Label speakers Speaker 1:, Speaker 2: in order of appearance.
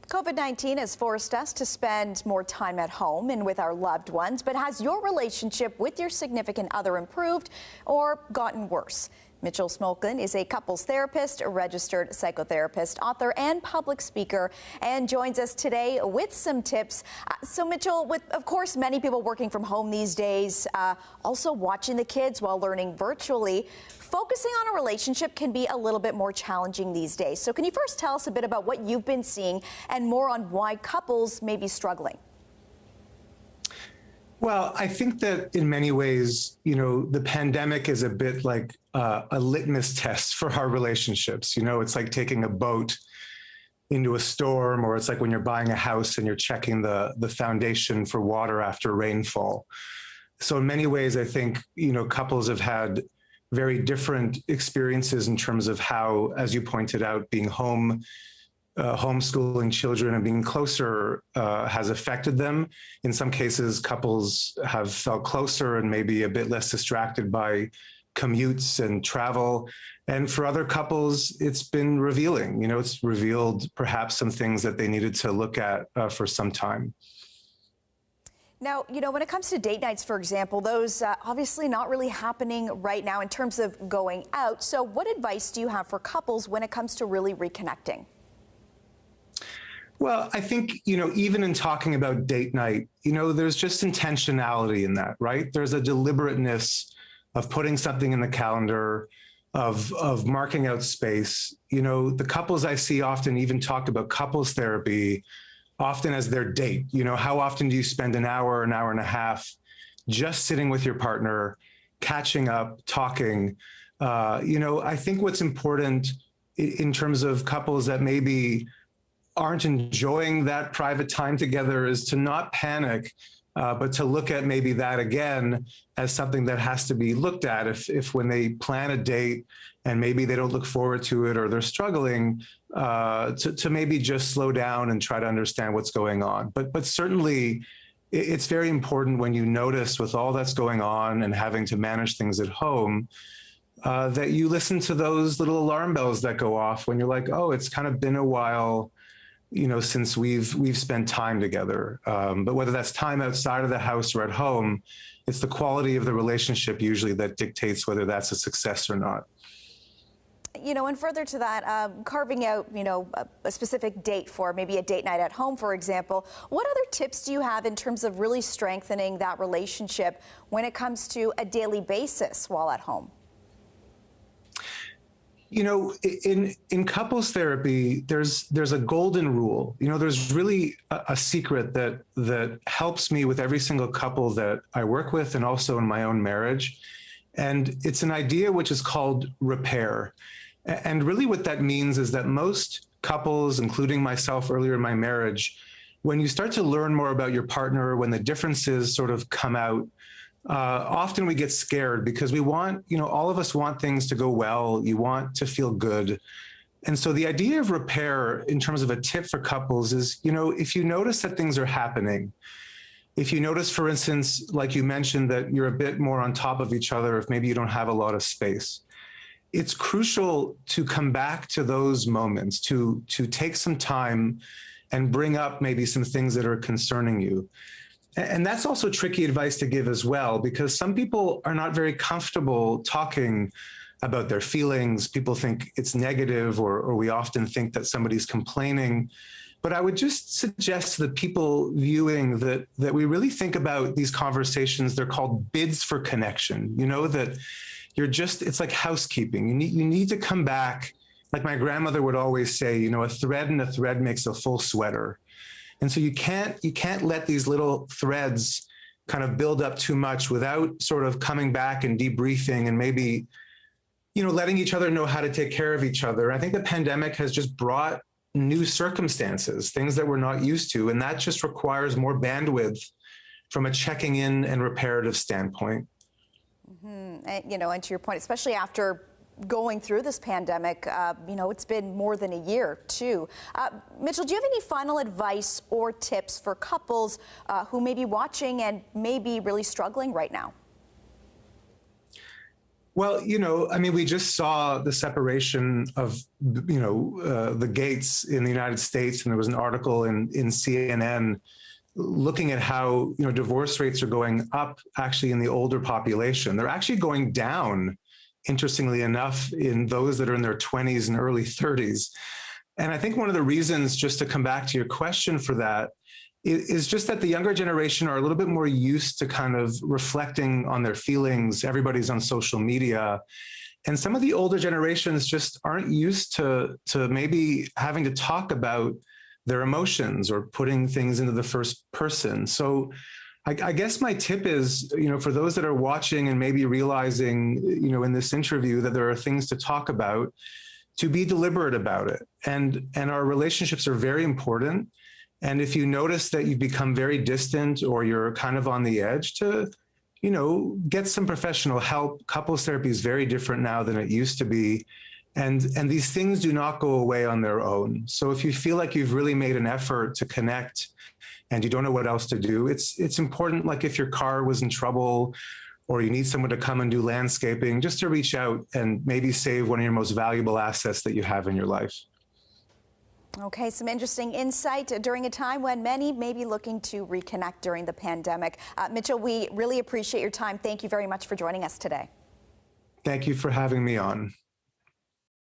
Speaker 1: COVID-19 has forced us to spend more time at home and with our loved ones, but has your relationship with your significant other improved or gotten worse? Mitchell Smolkin is a couples therapist, a registered psychotherapist, author, and public speaker, and joins us today with some tips. So Mitchell, with, of course, many people working from home these days, also watching the kids while learning virtually, focusing on a relationship can be a little bit more challenging these days. So can you first tell us a bit about what you've been seeing and more on why couples may be struggling?
Speaker 2: Well, I think that in many ways, the pandemic is a bit like a litmus test for our relationships. It's like taking a boat into a storm, or it's like when you're buying a house and you're checking the foundation for water after rainfall. So in many ways, I think, couples have had very different experiences in terms of how, as you pointed out, being homeschooling children and being closer has affected them. In some cases, couples have felt closer and maybe a bit less distracted by commutes and travel. And for other couples, it's been revealing. It's revealed perhaps some things that they needed to look at for some time.
Speaker 1: Now, when it comes to date nights, for example, those obviously not really happening right now in terms of going out. So what advice do you have for couples when it comes to really reconnecting?
Speaker 2: Well, I think, even in talking about date night, there's just intentionality in that, right? There's a deliberateness of putting something in the calendar, of marking out space. The couples I see often even talk about couples therapy often as their date. How often do you spend an hour and a half just sitting with your partner, catching up, talking? I think what's important in terms of couples that maybe aren't enjoying that private time together is to not panic, but to look at maybe that again as something that has to be looked at. If when they plan a date and maybe they don't look forward to it or they're struggling, to maybe just slow down and try to understand what's going on. But certainly it's very important when you notice with all that's going on and having to manage things at home, that you listen to those little alarm bells that go off when you're like, oh, it's kind of been a while since we've spent time together. But whether that's time outside of the house or at home, it's the quality of the relationship usually that dictates whether that's a success or not.
Speaker 1: And further to that, carving out, a specific date for maybe a date night at home, for example, what other tips do you have in terms of really strengthening that relationship when it comes to a daily basis while at home?
Speaker 2: In couples therapy, there's a golden rule. There's really a secret that helps me with every single couple that I work with and also in my own marriage. And it's an idea which is called repair. And really what that means is that most couples, including myself earlier in my marriage, when you start to learn more about your partner, when the differences sort of come out, often we get scared because we want, all of us want things to go well. You want to feel good. And so the idea of repair in terms of a tip for couples is, if you notice that things are happening, if you notice, for instance, like you mentioned, that you're a bit more on top of each other, if maybe you don't have a lot of space, it's crucial to come back to those moments, to take some time and bring up maybe some things that are concerning you. And that's also tricky advice to give as well, because some people are not very comfortable talking about their feelings. People think it's negative, or we often think that somebody's complaining. But I would just suggest to the people viewing that we really think about these conversations. They're called bids for connection, that it's like housekeeping. You need to come back. Like my grandmother would always say, a thread and a thread makes a full sweater. And so you can't let these little threads kind of build up too much without sort of coming back and debriefing and maybe, letting each other know how to take care of each other. I think the pandemic has just brought new circumstances, things that we're not used to, and that just requires more bandwidth from a checking in and reparative standpoint.
Speaker 1: Mm-hmm. And to your point, especially after going through this pandemic, it's been more than a year too. Mitchell, do you have any final advice or tips for couples who may be watching and may be really struggling right now?
Speaker 2: Well, I mean, we just saw the separation of, the gates in the United States, and there was an article in CNN looking at how, divorce rates are going up actually in the older population. They're actually going down, interestingly enough, in those that are in their 20s and early 30s. And I think one of the reasons, just to come back to your question for that, is just that the younger generation are a little bit more used to kind of reflecting on their feelings. Everybody's on social media. And some of the older generations just aren't used to maybe having to talk about their emotions or putting things into the first person. So I guess my tip is, for those that are watching and maybe realizing, in this interview that there are things to talk about, to be deliberate about it. And our relationships are very important. And if you notice that you've become very distant or you're kind of on the edge, to, get some professional help. Couples therapy is very different now than it used to be. And these things do not go away on their own. So if you feel like you've really made an effort to connect and you don't know what else to do, it's important, like if your car was in trouble or you need someone to come and do landscaping, just to reach out and maybe save one of your most valuable assets that you have in your life.
Speaker 1: Okay, some interesting insight during a time when many may be looking to reconnect during the pandemic. Mitchell, we really appreciate your time. Thank you very much for joining us today.
Speaker 2: Thank you for having me on.